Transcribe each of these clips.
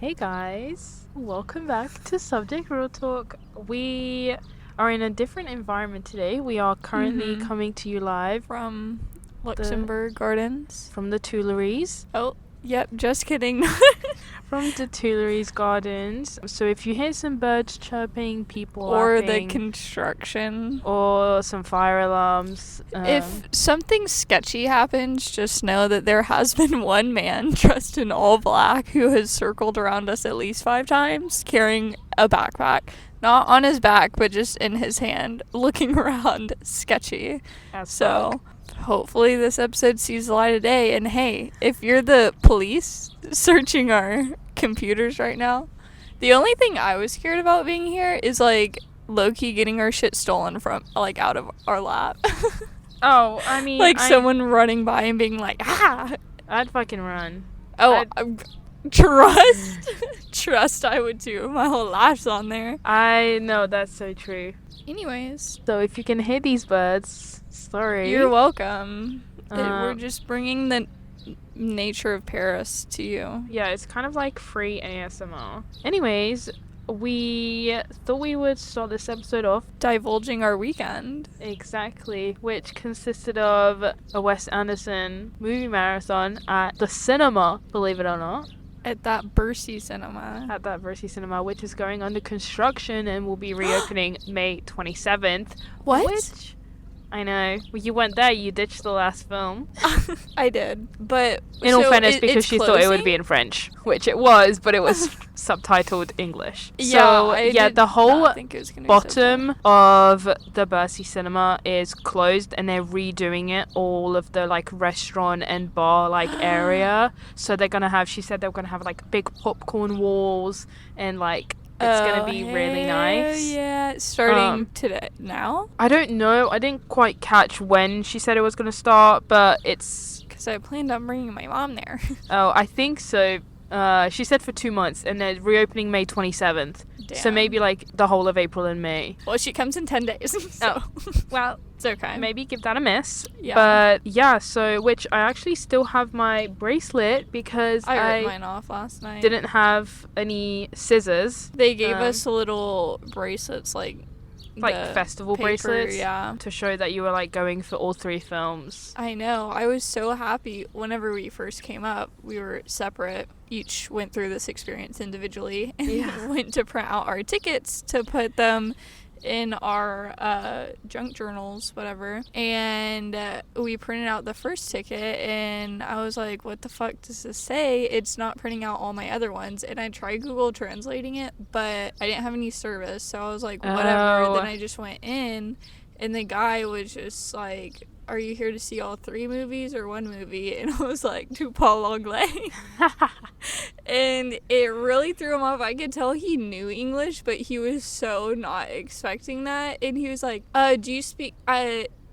Hey guys, welcome back to Subject Real Talk. We are in a different environment today. We are currently coming to you live From Luxembourg Gardens. from the Tuileries. Oh, yep, just kidding. From the Tuileries Gardens. So if you hear some birds chirping, people Or laughing, the construction. or some fire alarms. If something sketchy happens, just know that there has been one man dressed in all black who has circled around us at least 5 times, carrying a backpack. Not on his back, but just in his hand, looking around sketchy. So, hopefully this episode sees the light of day. And hey, if you're the police searching our computers right now, the only thing I was scared about being here is, like, low-key getting our shit stolen from, like, out of our lap. Oh, I mean... like, someone running by and being like, ah! I'd fucking run. Oh, Trust I would too. My whole life's on there. I know, that's so true. Anyways. So if you can hear these birds, sorry. You're welcome. We're just bringing the nature of Paris to you. Yeah, it's kind of like free ASMR. Anyways, we thought we would start this episode off divulging our weekend. Exactly, which consisted of a Wes Anderson movie marathon at the cinema, believe it or not. At that Bercy Cinema. At that Bercy Cinema, which is going under construction and will be reopening May 27th. What? Which, I know. Well, you went there, you ditched the last film. I did, but... In all fairness, because she thought it would be in French, which it was, but it was subtitled English. The whole bottom of the Bercy Cinema is closed, and they're redoing it, all of the, like, restaurant and bar-like area. So they're gonna have, she said they were gonna have, like, big popcorn walls, and, like, it's going to be really nice. Yeah, starting today. Now? I don't know. I didn't quite catch when she said it was going to start, but it's... Because I planned on bringing my mom there. Oh, I think so. She said for 2 months, and they're reopening May 27th. Damn. So maybe, like, the whole of April and May. Well, she comes in 10 days. So. Oh. Well, it's okay. Maybe give that a miss. Yeah. But, yeah, so, which I actually still have my bracelet because I ripped mine off last night. Didn't have any scissors. They gave us little bracelets, like festival paper, bracelets, yeah, to show that you were, like, going for all 3 films. I know. I was so happy. Whenever we first came up, we were separate. Each went through this experience individually and went to print out our tickets to put them in our junk journals, whatever. And we printed out the first ticket, and I was like, what the fuck does this say? It's not printing out all my other ones. And I tried Google translating it, but I didn't have any service, so I was like, whatever. Then I just went in, and the guy was just like, are you here to see all 3 movies or 1 movie? And I was like, to Paul Anglais. And it really threw him off. I could tell he knew English, but he was so not expecting that. And he was like, do you speak,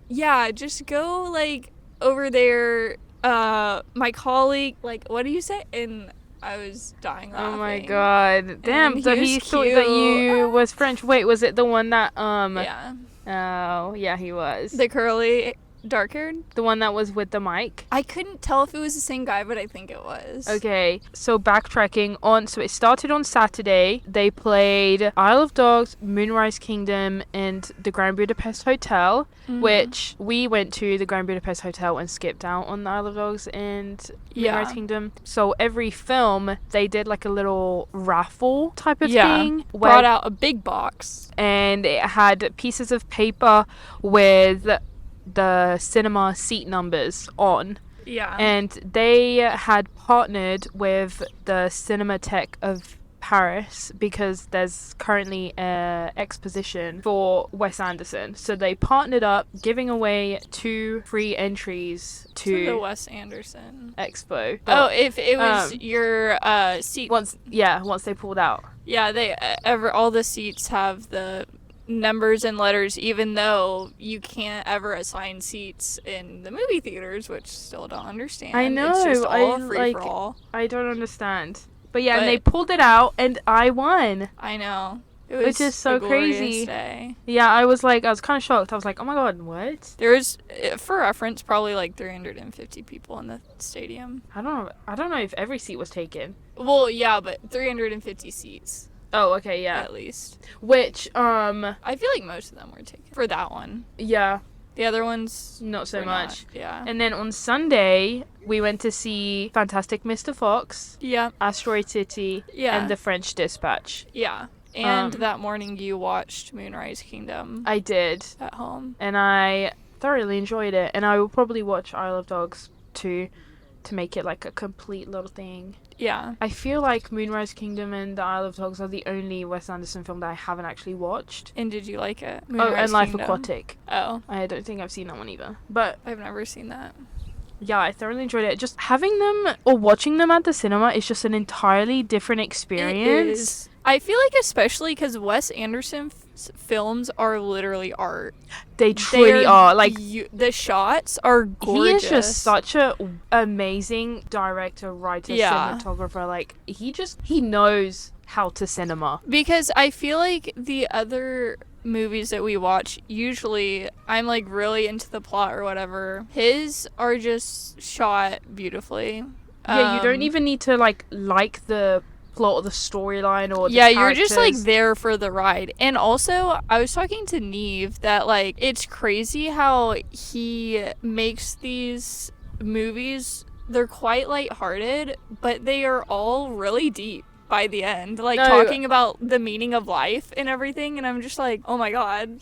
yeah, just go, like, over there, my colleague, like, what do you say? And I was dying laughing. Oh my god. Damn, so he thought that you was French. Wait, was it the one that, Yeah. Oh, yeah, he was. The curly... dark-haired? The one that was with the mic? I couldn't tell if it was the same guy, but I think it was. Okay, so backtracking on, so it started on Saturday. They played Isle of Dogs, Moonrise Kingdom, and the Grand Budapest Hotel, which we went to the Grand Budapest Hotel and skipped out on the Isle of Dogs and Moonrise Kingdom. So every film, they did like a little raffle type of thing. Brought out a big box. And it had pieces of paper with the cinema seat numbers on. Yeah. And they had partnered with the Cinematheque of Paris because there's currently an exposition for Wes Anderson. So they partnered up, giving away 2 free entries to the Wes Anderson Expo. But, if it was your seat. Once they pulled out. Yeah, they all the seats have the numbers and letters, even though you can't ever assign seats in the movie theaters, which still don't understand. I know. It's just all free for all. I don't understand. But yeah, and they pulled it out, and I won. I know. It was which is so crazy. Day. Yeah, I was kind of shocked. I was like, oh my god, what? There was, for reference, probably like 350 people in the stadium. I don't know if every seat was taken. Well, yeah, but 350 seats. Oh, okay, yeah. At least. Which, I feel like most of them were taken. For that one. Yeah. The other ones... Not so much. Yeah. And then on Sunday, we went to see Fantastic Mr. Fox. Yeah. Asteroid City. Yeah. And The French Dispatch. Yeah. And that morning you watched Moonrise Kingdom. I did. At home. And I thoroughly enjoyed it. And I will probably watch Isle of Dogs too, to make it like a complete little thing. Yeah. I feel like Moonrise Kingdom and The Isle of Dogs are the only Wes Anderson film that I haven't actually watched. And did you like it? Moonrise and Life Aquatic. Oh. I don't think I've seen that one either. But I've never seen that. Yeah, I thoroughly enjoyed it. Just having them or watching them at the cinema is just an entirely different experience. It is. I feel like especially because Wes Anderson films are literally art. They truly are. Like the shots are gorgeous. He is just such a amazing director, writer, cinematographer. Like he knows how to cinema. Because I feel like the other movies that we watch, usually I'm like really into the plot or whatever. His are just shot beautifully. Yeah, you don't even need to like the plot or the storyline or the you're just like there for the ride. And also I was talking to Neve that like it's crazy how he makes these movies, they're quite lighthearted, but they are all really deep by the end, like talking about the meaning of life and everything, and I'm just like, oh my god.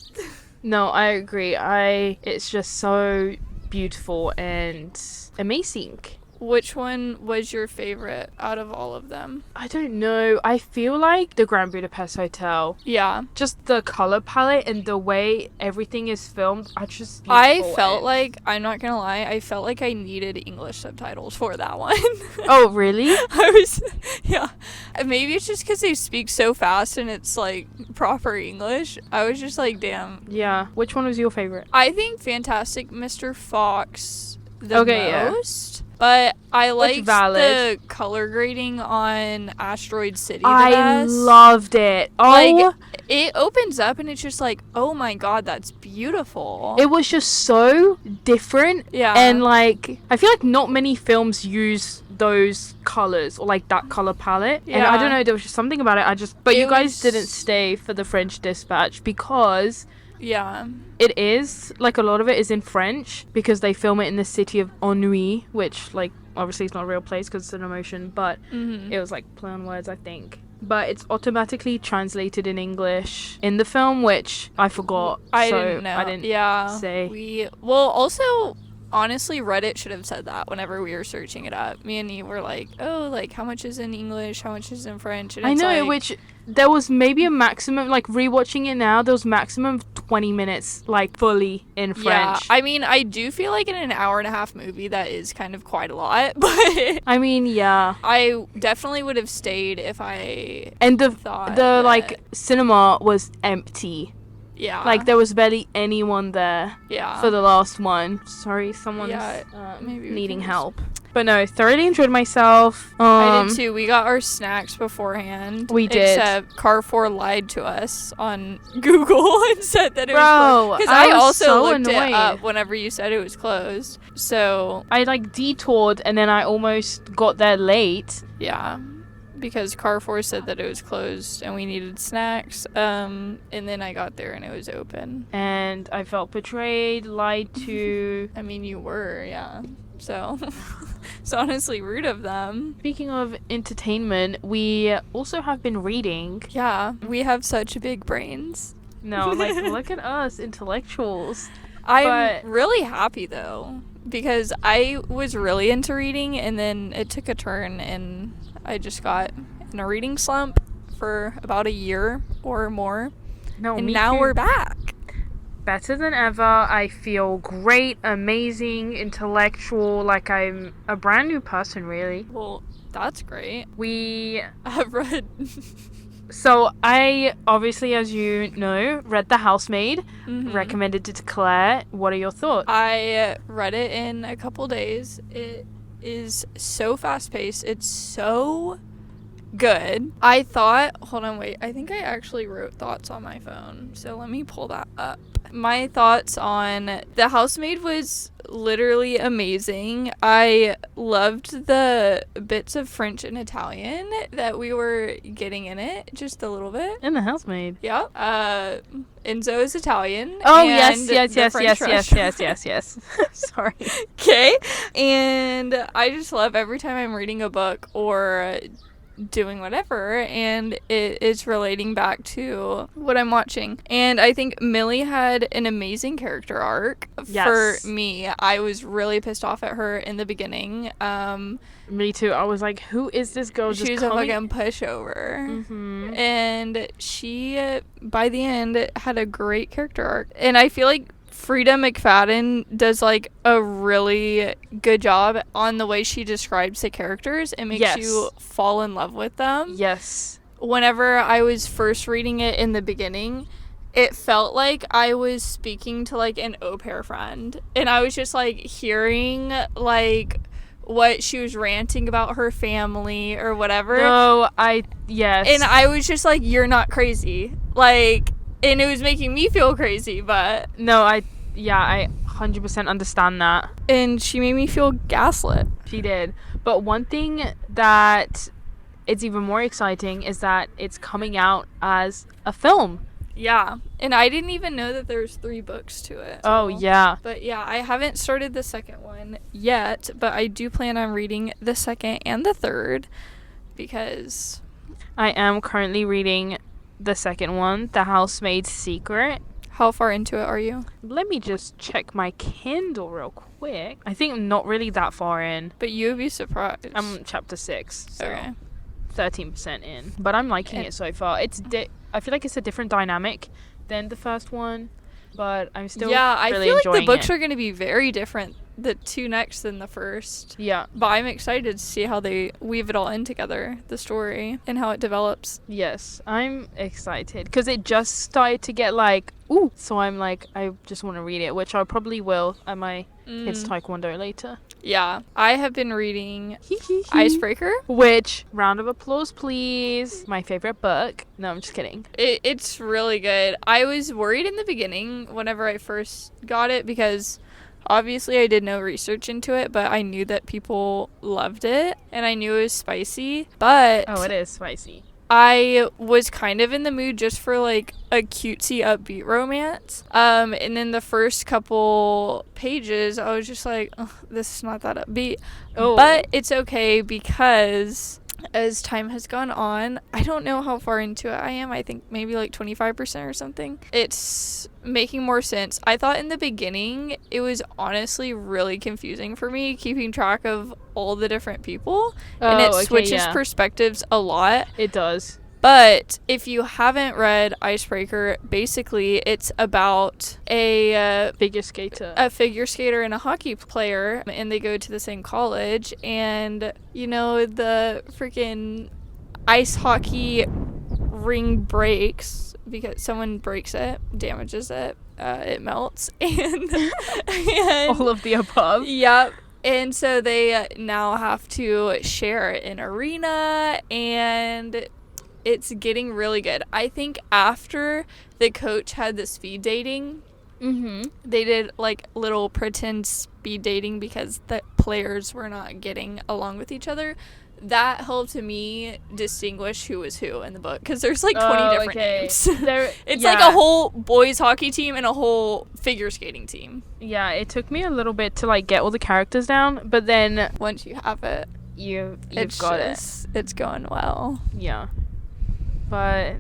No, I agree. It's just so beautiful and amazing. Which one was your favorite out of all of them? I don't know. I feel like the Grand Budapest Hotel. Yeah. Just the color palette and the way everything is filmed are just beautiful. I felt like, I'm not gonna lie, I felt like I needed English subtitles for that one. Oh, really? Yeah. Maybe it's just because they speak so fast and it's like proper English. I was just like, damn. Yeah. Which one was your favorite? I think Fantastic Mr. Fox the most. But I liked the color grading on Asteroid City the best. Loved it. Oh, like, it opens up and it's just like, oh my god, that's beautiful. It was just so different. Yeah. And like, I feel like not many films use those colors or like that color palette. Yeah. And I don't know, there was just something about it. But you guys didn't stay for the French Dispatch because... Yeah. It is, like, a lot of it is in French because they film it in the city of Ennui, which, like, obviously it's not a real place because it's an emotion, but it was, like, play on words, I think. But it's automatically translated in English in the film, which I forgot. I didn't know. I didn't say. Also, honestly, Reddit should have said that whenever we were searching it up. Me and Eve were like, oh, like, how much is in English? How much is in French? And I know, like, which... There was maybe a maximum, like, rewatching it now, there was maximum of 20 minutes, like, fully in French. Yeah, I mean, I do feel like in an hour-and-a-half movie, that is kind of quite a lot, but... I mean, yeah. I definitely would have stayed if I thought the like, cinema was empty. Yeah. Like, there was barely anyone there. Yeah. For the last one. Sorry, someone's maybe needing help. But no, thoroughly enjoyed myself. I did too. We got our snacks beforehand. We did. Except Carrefour lied to us on Google and said that it was closed. Because I also so looked annoyed. it up whenever you said it was closed. So I like detoured and then I almost got there late. Yeah. Because Carrefour said that it was closed and we needed snacks. And then I got there and it was open. And I felt betrayed, lied to. I mean, you were, yeah. So it's honestly rude of them. Speaking of entertainment, we also have been reading. Yeah, we have such big brains. No, like, look at us, intellectuals. I'm really happy, though, because I was really into reading, and then it took a turn, and I just got in a reading slump for about a year or more. No, and now we're back. Better than ever. I feel great, amazing, intellectual, like I'm a brand new person, really. Well, that's great. We have read... So I, obviously, as you know, read The Housemaid, recommended it to Claire. What are your thoughts? I read it in a couple days. It is so fast-paced. It's so good. I thought, hold on, wait. I think I actually wrote thoughts on my phone. So let me pull that up. My thoughts on The Housemaid was literally amazing. I loved the bits of French and Italian that we were getting in it, just a little bit. In The Housemaid. Yeah. Enzo is Italian. Oh, yes. Sorry. Okay. And I just love every time I'm reading a book or doing whatever and it is relating back to what I'm watching. And I think Millie had an amazing character arc. For me. I was really pissed off at her in the beginning. Me too. I was like, who is this girl just She's a fucking pushover. Mm-hmm. And she, by the end, had a great character arc. And I feel like Frida McFadden does like a really good job on the way she describes the characters. It makes you fall in love with them. Yes. Whenever I was first reading it in the beginning, it felt like I was speaking to like an au pair friend. And I was just like hearing like what she was ranting about her family or whatever. Yes. And I was just like, you're not crazy. Like, and it was making me feel crazy, but... No, I 100% understand that. And she made me feel gaslit. She did. But one thing that is even more exciting is that it's coming out as a film. Yeah. And I didn't even know that there's 3 books to it. Oh, yeah. But yeah, I haven't started the second one yet, but I do plan on reading the second and the third because... I am currently reading the second one, The Housemaid's Secret. How far into it are you? Let me just check my Kindle real quick. I think I'm not really that far in. But you would be surprised. I'm chapter 6, so okay. 13% in. But I'm liking it so far. I feel like it's a different dynamic than the first one, but I'm still I really feel like enjoying the books it. are going to be very different, the 2 next than the first. Yeah. But I'm excited to see how they weave it all in together, the story, and how it develops. Yes, I'm excited because it just started to get like, ooh. So I'm like, I just want to read it, which I probably will at my kids' taekwondo later. Yeah, I have been reading Icebreaker. Which, round of applause, please. My favorite book. No, I'm just kidding. It's really good. I was worried in the beginning whenever I first got it because obviously I did no research into it, but I knew that people loved it and I knew it was spicy. But oh, it is spicy. I was kind of in the mood just for like a cutesy upbeat romance. And in the first couple pages, I was just like, this is not that upbeat. Oh. But it's okay because as time has gone on, I don't know how far into it I am. I think maybe like 25% or something. It's making more sense. I thought in the beginning it was honestly really confusing for me keeping track of all the different people. And it switches perspectives a lot. It does. But if you haven't read Icebreaker, basically it's about a figure skater and a hockey player, and they go to the same college, and you know the freaking ice hockey ring breaks because someone breaks it, damages it, it melts, and all of the above. Yep. And so they now have to share an arena, and it's getting really good. I think after the coach had the speed dating, they did like little pretend speed dating because the players were not getting along with each other. That helped me distinguish who was who in the book because there's like 20 different names. It's like a whole boys hockey team and a whole figure skating team. Yeah, it took me a little bit to like get all the characters down, but then once you have it, you've got it. It's going well. Yeah. But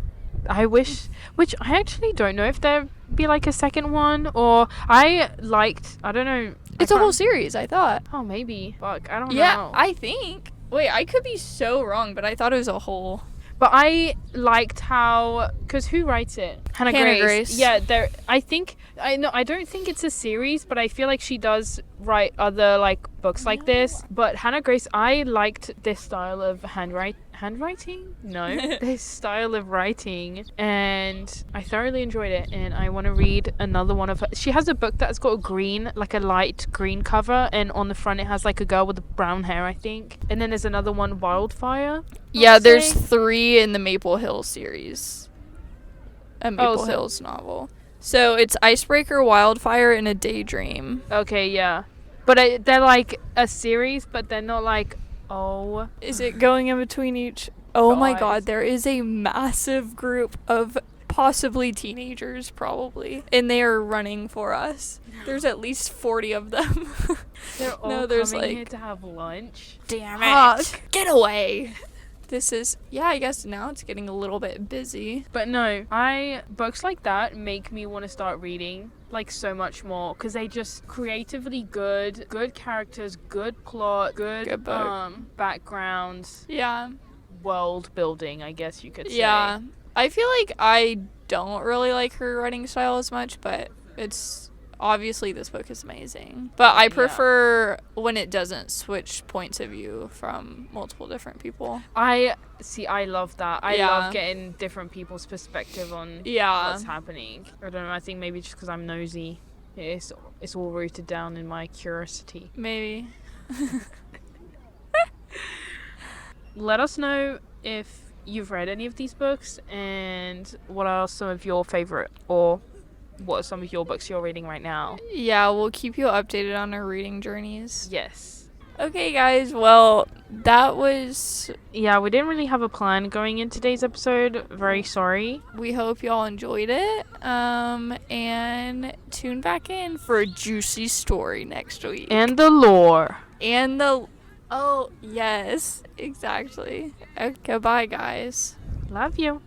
I wish, which I actually don't know if there'd be like a second one, or I don't know. It's a whole series, I thought. Oh, maybe. Fuck, I don't know. Yeah, I think. Wait, I could be so wrong, but I thought it was a whole. But I liked how, because who writes it? Hannah Grace. Yeah, I don't think it's a series, but I feel like she does write other like books like this. But Hannah Grace, I liked this style of handwriting? No. His style of writing. And I thoroughly enjoyed it. And I want to read another one of her. She has a book that's got a green, like a light green cover. And on the front it has like a girl with brown hair, I think. And then there's another one, Wildfire. Yeah, there's 3 in the Maple Hill series. A Maple Hills novel. So it's Icebreaker, Wildfire, and A Daydream. Okay, yeah. But they're like a series, but they're not like, oh. Is it going in between each? Oh my god, there is a massive group of possibly teenagers, probably. And they are running for us. There's at least 40 of them. They're all coming here to have lunch. Damn it. Get away. This is, I guess now it's getting a little bit busy. But no, books like that make me want to start reading like so much more, because they just creatively good characters, good plot, good backgrounds. Yeah. World building, I guess you could say. Yeah. I feel like I don't really like her writing style as much, but it's obviously this book is amazing. But I prefer when it doesn't switch points of view from multiple different people. I love that. I love getting different people's perspective on what's happening. I don't know, I think maybe just because I'm nosy. It's all rooted down in my curiosity. Maybe. Let us know if you've read any of these books and what are some of your favorite, or what are some of your books you're reading right now. Yeah, we'll keep you updated on our reading journeys. Yes. Okay, guys. Well, that was... Yeah, we didn't really have a plan going in today's episode. Very sorry. We hope y'all enjoyed it. And tune back in for a juicy story next week. And the lore. And the... Oh, yes. Exactly. Okay, bye, guys. Love you.